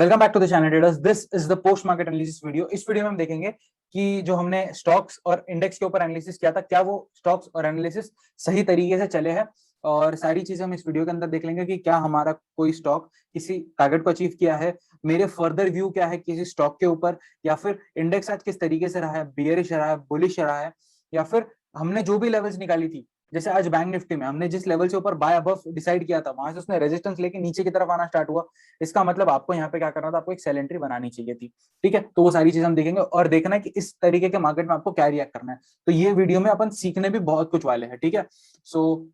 Welcome back to the channel traders. This is the post market analysis video. इस वीडियो में हम देखेंगे कि जो हमने स्टॉक्स और इंडेक्स के ऊपर एनालिसिस किया था, क्या वो स्टॉक्स और एनालिसिस सही तरीके से चले हैं, और सारी चीजें हम इस वीडियो के अंदर देख लेंगे कि क्या हमारा कोई स्टॉक किसी टारगेट को अचीव किया है, मेरे फर्दर व्यू क्या है किसी स्टॉक के ऊपर, या फिर इंडेक्स आज किस तरीके से रहा है, बियरिश रहा है, बुलिश रहा है, या फिर हमने जो भी लेवल्स निकाली थी, जैसे आज बैंक निफ्टी में हमने जिस लेवल से ऊपर बाय अबव डिसाइड किया था, वहां से उसने रेजिस्टेंस लेके नीचे की तरफ आना स्टार्ट हुआ। इसका मतलब आपको यहाँ पे क्या करना था, आपको एक सेल एंट्री बनानी चाहिए थी। ठीक है, तो वो सारी चीजें हम देखेंगे और देखना है कि इस तरीके के मार्केट में आपको क्या रिएक्ट करना है। तो ये वीडियो में अपन सीखने भी बहुत कुछ वाले हैं। ठीक है, सो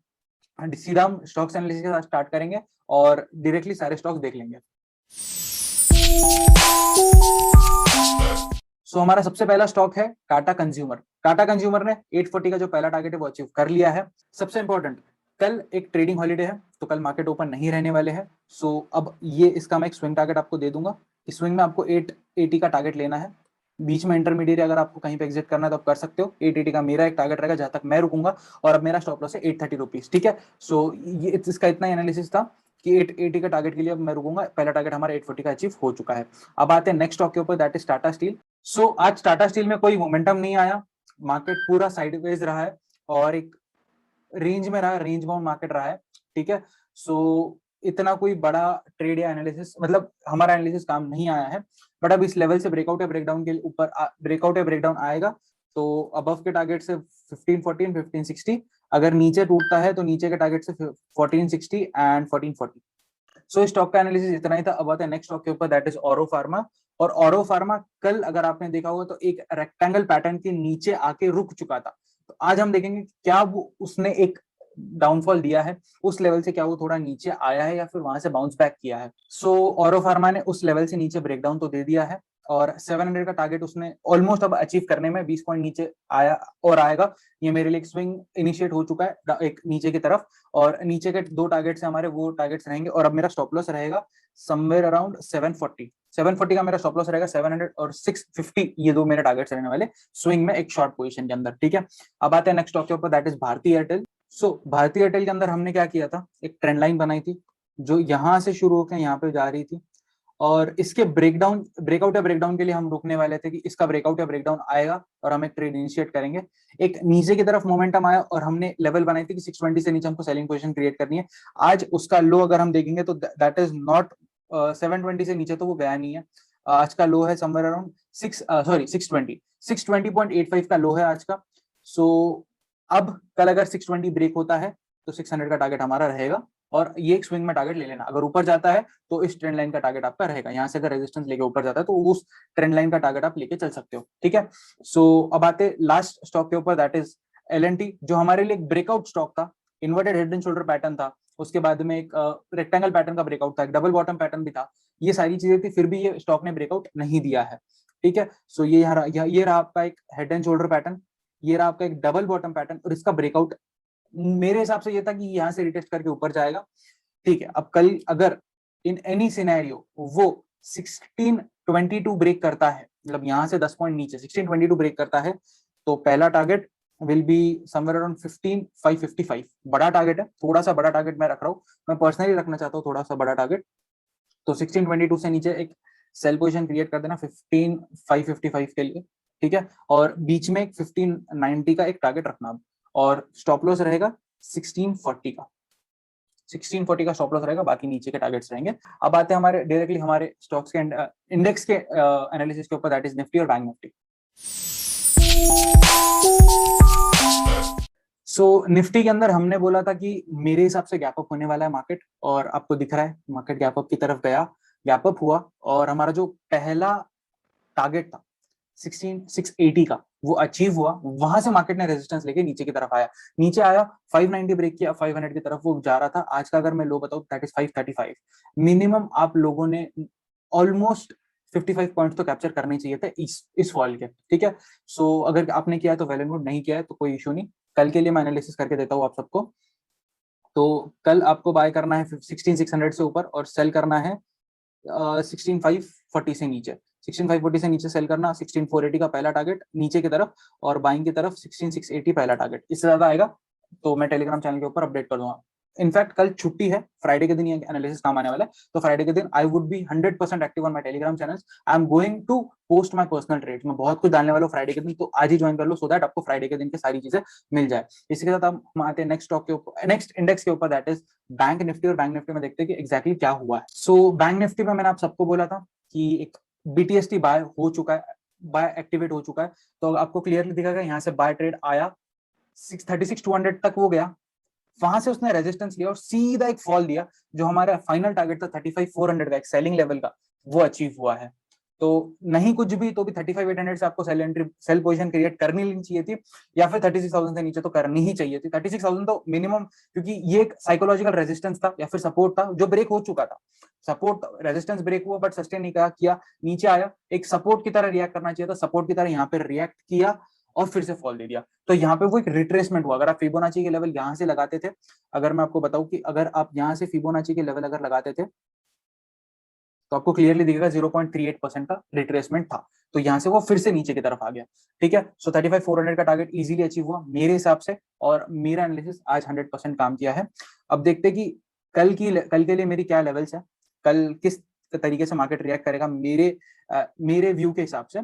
सीधा हम स्टॉक्स एनालिसिस के साथ स्टार्ट करेंगे और डायरेक्टली सारे स्टॉक्स देख लेंगे। सो हमारा सबसे पहला स्टॉक है टाटा कंज्यूमर। टाटा कंज्यूमर ने 840 का जो पहला टारगेट है वो अचीव कर लिया है। सबसे इंपॉर्टेंट, कल एक ट्रेडिंग हॉलीडे है तो कल मार्केट ओपन नहीं रहने वाले हैं। सो अब ये इसका मैं एक स्विंग टारगेट आपको दे दूंगा। इस स्विंग में आपको 880 का टारगेट लेना है। बीच में इंटरमीडिएट अगर आपको कहीं पे एग्जिट करना है तो आप कर सकते हो। 880 का मेरा एक टारगेट रहेगा जहां तक मैं रुकूंगा, और अब मेरा स्टॉप लॉस है 830 रुपीज। ठीक है, सो ये इसका इतना एनालिसिस था कि 880 का टारगेट के लिए अब मैं रुकूंगा। पहला टारगेट हमारा 840 का अचीव हो चुका है। अब आते हैं नेक्स्ट स्टॉक के ऊपर, दैट इज टाटा स्टील। सो आज टाटा स्टील में कोई मोमेंटम नहीं आया, मार्केट पूरा साइडवेज रहा है और एक रेंज में रहा, रेंज बाउंड मार्केट रहा है। ठीक है, सो इतना कोई बड़ा ट्रेड या एनालिसिस, मतलब हमारा एनालिसिस काम नहीं आया है। बट अब इस लेवल से ब्रेकआउट या ब्रेकडाउन के ऊपर ब्रेकआउट या ब्रेकडाउन आएगा तो अबव के टारगेट से 1514 1560, अगर नीचे टूटता है तो नीचे के टारगेट से 1460 एंड 1440। सो स्टॉक का एनालिसिस इतना ही था। अब आते हैं नेक्स्ट स्टॉक के ऊपर, दैट इज ऑरो फार्मा। और ऑरो फार्मा कल अगर आपने देखा होगा तो एक रेक्टेंगल पैटर्न के नीचे आके रुक चुका था। तो आज हम देखेंगे क्या वो उसने एक डाउनफॉल दिया है उस लेवल से, क्या वो थोड़ा नीचे आया है या फिर वहां से बाउंस बैक किया है। सो ऑरो फार्मा ने उस लेवल से नीचे ब्रेकडाउन तो दे दिया है और 700 का टारगेट उसने ऑलमोस्ट अब अचीव करने में 20 पॉइंट नीचे आया और आएगा। ये मेरे लिए एक स्विंग इनिशिएट हो चुका है एक नीचे की तरफ, और नीचे के दो टारगेट्स हमारे वो टारगेट्स रहेंगे। और अब मेरा स्टॉप लॉस रहेगा समवेयर अराउंड 740 का मेरा स्टॉप लॉस रहेगा। 700 और 650 ये दो मेरे टारगेट्स रहने वाले स्विंग में एक शॉर्ट पोजीशन के अंदर। ठीक है, अब आते हैं नेक्स्ट स्टॉक के ऊपर, that is Bharti Airtel. So Bharti Airtel के अंदर हमने क्या किया था, एक ट्रेंड लाइन बनाई थी जो यहां से शुरू होकर यहाँ पे जा रही थी, और इसके ब्रेकआउट या ब्रेकडाउन के लिए हम रुकने वाले थे कि इसका ब्रेकआउट या ब्रेकडाउन आएगा और हम एक ट्रेड इनिशिएट करेंगे। एक नीचे की तरफ मोमेंटम आया और हमने लेवल बनाई थी कि 620 से नीचे हमको सेलिंग पोजीशन क्रिएट करनी है। आज उसका लो अगर हम देखेंगे तो दैट इज नॉट 720 से नीचे तो वो गया नहीं है। आज का लो है समवेयर अराउंड 620.85 का लो है आज का। सो अब कल अगर 620 ब्रेक होता है तो 600 का टारगेट हमारा रहेगा, और ये एक स्विंग में टारगेट ले लेना। अगर ऊपर जाता है तो इस ट्रेंड लाइन का टारगेट आपका रहेगा। यहाँ से अगर रेजिस्टेंस लेके ऊपर जाता है तो उस ट्रेंड लाइन का टारगेट आप लेके चल सकते हो। ठीक है, सो अब आते लास्ट स्टॉक के ऊपर, दैट इज एलएनटी, जो हमारे लिए एक ब्रेकआउट स्टॉक था। Inverted head and shoulder pattern था, उसके बाद में एक रेक्टेंगल पैटर्न का ब्रेकआउट था, एक डबल बॉटम पैटर्न भी था। ये सारी चीजें थी, फिर भी ये स्टॉक ने ब्रेकआउट नहीं दिया है। ठीक है, सो ये रहा आपका एक हेड एंड शोल्डर पैटर्न, ये रहा आपका एक डबल बॉटम पैटर्न, और इसका ब्रेकआउट मेरे हिसाब से ये था कि यहाँ से रिटेस्ट करके ऊपर जाएगा। ठीक है, अब कल अगर इन एनी सिनेरियो वो 1622 ब्रेक करता है, मतलब यहां से 10 पॉइंट नीचे 1622 ब्रेक करता है, तो पहला target will be somewhere around 15555। बड़ा टारगेट है, थोड़ा सा बड़ा टारगेट मैं रख रहा हूँ, मैं पर्सनली रखना चाहता हूँ थोड़ा सा बड़ा टारगेट। तो 1622 से नीचे एक सेल पोजीशन क्रिएट कर देना 15555 के लिए। ठीक है, और बीच में एक 1590 का एक टारगेट रखना, और स्टॉप लॉस रहेगा 1640 का। 1640 का स्टॉप लॉस रहेगा, बाकी नीचे के टारगेट्स रहेंगे। अब आते हैं हमारे डायरेक्टली हमारे स्टॉक्स के इंडेक्स के एनालिसिस के ऊपर, दैट इज निफ्टी और बैंक निफ्टी। सो निफ्टी के अंदर हमने बोला था कि मेरे हिसाब से गैप अप होने वाला है मार्केट, और आपको दिख रहा है मार्केट गैप अप की तरफ गया, गैप अप हुआ, और हमारा जो पहला टारगेट था 16680 का वो अचीव हुआ। वहां से मार्केट ने रेजिस्टेंस लेके नीचे की तरफ आया, नीचे आया 590 ब्रेक किया, 500 की तरफ वो जा रहा था। आज का अगर मैं लो बताऊं दैट इज 535। मिनिमम आप लोगों ने ऑलमोस्ट 55 पॉइंट तो कैप्चर करने चाहिए थे इस फॉल के। ठीक है, सो अगर आपने किया है तो वेल एंड गुड, नहीं किया है तो कोई इशू नहीं। कल के लिए मैं एनालिसिस करके देता हूँ आप सबको। तो कल आपको बाय करना है 16600 से ऊपर, और सेल करना है 16540 से नीचे। 16540 से नीचे सेल करना, 16480 का पहला टारगेट नीचे की तरफ, और बाइंग की तरफ 16680 पहला टारगेट। इससे ज्यादा आएगा तो मैं टेलीग्राम चैनल के ऊपर अपडेट कर दूंगा। इनफैक्ट कल छुट्टी है, फ्राइडे के दिन ये एनालिसिस काम आने वाला है, तो फ्राइडे के दिन I would be 100% active on my Telegram channel. I am going to post my personal trades, मैं बहुत कुछ डालने वाला हूँ फ्राइडे के दिन, तो आज ही ज्वाइन कर लो सो दैट आपको फ्राइडे के दिन की सारी चीजें मिल जाए। इसी के साथ हम आते हैं नेक्स्ट स्टॉक के ऊपर, नेक्स्ट इंडेक्स के ऊपर, दैट इज बैंक निफ्टी। और बैंक निफ्टी में देखते हैं कि एग्जैक्टली क्या हुआ है। सो बैंक निफ्टी में मैंने आप सबको बोला था कि एक BTST बाय हो चुका है, बाय एक्टिवेट हो चुका है, तो आपको क्लियरली दिखेगा यहाँ से बाय ट्रेड आया 36,200 तक वो गया, वहां से उसने रेजिस्टेंस लिया और सीधा एक फॉल दिया, जो हमारा फाइनल टारगेट था 35,400 का, एक सेलिंग लेवल का, वो अचीव हुआ है। तो नहीं कुछ भी तो भी 35,800 से आपको सेल पोजीशन क्रिएट करनी नहीं चाहिए थी, या फिर 36,000 से नीचे तो करनी ही चाहिए थी। 36,000 तो मिनिमम, क्योंकि ये एक साइकोलॉजिकल रेजिस्टेंस था या फिर सपोर्ट था जो ब्रेक हो चुका था। सपोर्ट रेजिस्टेंस ब्रेक हुआ बट सस्टेन नहीं किया, नीचे आया, एक सपोर्ट की तरह रिएक्ट करना चाहिए था, सपोर्ट की तरह यहाँ पे रिएक्ट किया और फिर से फॉल दे दिया। तो यहाँ पे वो एक रिट्रेसमेंट हुआ। अगर आप फिबोनाची के लेवल यहाँ से लगाते थे, अगर मैं आपको बताऊं कि अगर आप यहाँ से फिबोनाची के लेवल अगर लगाते थे तो आपको क्लियरली दिखेगा 0.38% का रिट्रेसमेंट था। तो यहाँ से वो फिर से नीचे की तरफ आ गया, ठीक है। सो 35,400 का टारगेट इजीली अचीव हुआ मेरे हिसाब से, और मेरा एनालिसिस आज 100% काम किया है। अब देखते हैं कि कल के लिए मेरी क्या लेवल्स है, कल किस तरीके से मार्केट रिएक्ट करेगा मेरे व्यू के हिसाब से।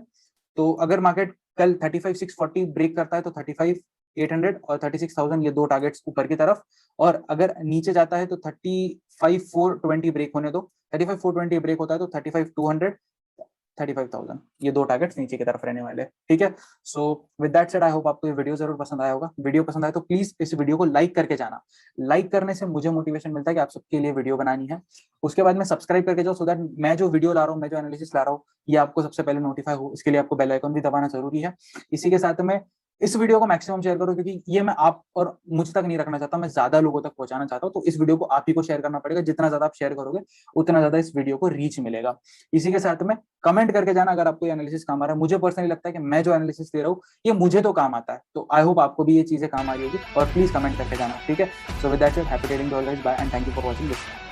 तो अगर मार्केट कल 35,640 ब्रेक करता है तो 35,800 और 36,000 ये दो टारगेट्स ऊपर की तरफ, और अगर नीचे जाता है तो 35,420 ब्रेक होने दो, 35,420 ब्रेक होता है तो 35,200, 35,000 ये दो टारगेट्स नीचे की तरफ रहने वाले, ठीक है। So with that said I hope आपको ये वीडियो जरूर पसंद आया होगा। वीडियो पसंद आए तो प्लीज इस वीडियो को लाइक करके जाना, लाइक करने से मुझे मोटिवेशन मिलता है कि आप सबके लिए वीडियो बनानी है। उसके बाद में सब्सक्राइब करके जाओ सो दैट मैं जो वीडियो ला रहा हूँ, मैं जो एनालिसिस ला रहा हूँ, ये आपको सबसे पहले नोटिफाई हो। इसके लिए आपको बेल आइकन भी दबाना जरूरी है। इसी के साथ में इस वीडियो को मैक्सिमम शेयर करो, क्योंकि ये मैं आप और मुझ तक नहीं रखना चाहता, मैं ज्यादा लोगों तक पहुंचाना चाहता हूँ। तो इस वीडियो को आप ही को शेयर करना पड़ेगा, जितना ज्यादा आप शेयर करोगे उतना ज्यादा इस वीडियो को रीच मिलेगा। इसी के साथ में कमेंट करके जाना अगर आपको ये एनालिसिस काम आ रहा है। मुझे पर्सनली लगता है कि मैं जो एनालिसिस दे रहा हूँ ये मुझे तो काम आता है, तो आई होप आपको भी ये चीजें काम आ रही होगी, और प्लीज कमेंट करके जाना, ठीक है। So with that said happy trading to all guys, bye and thank you for watching this.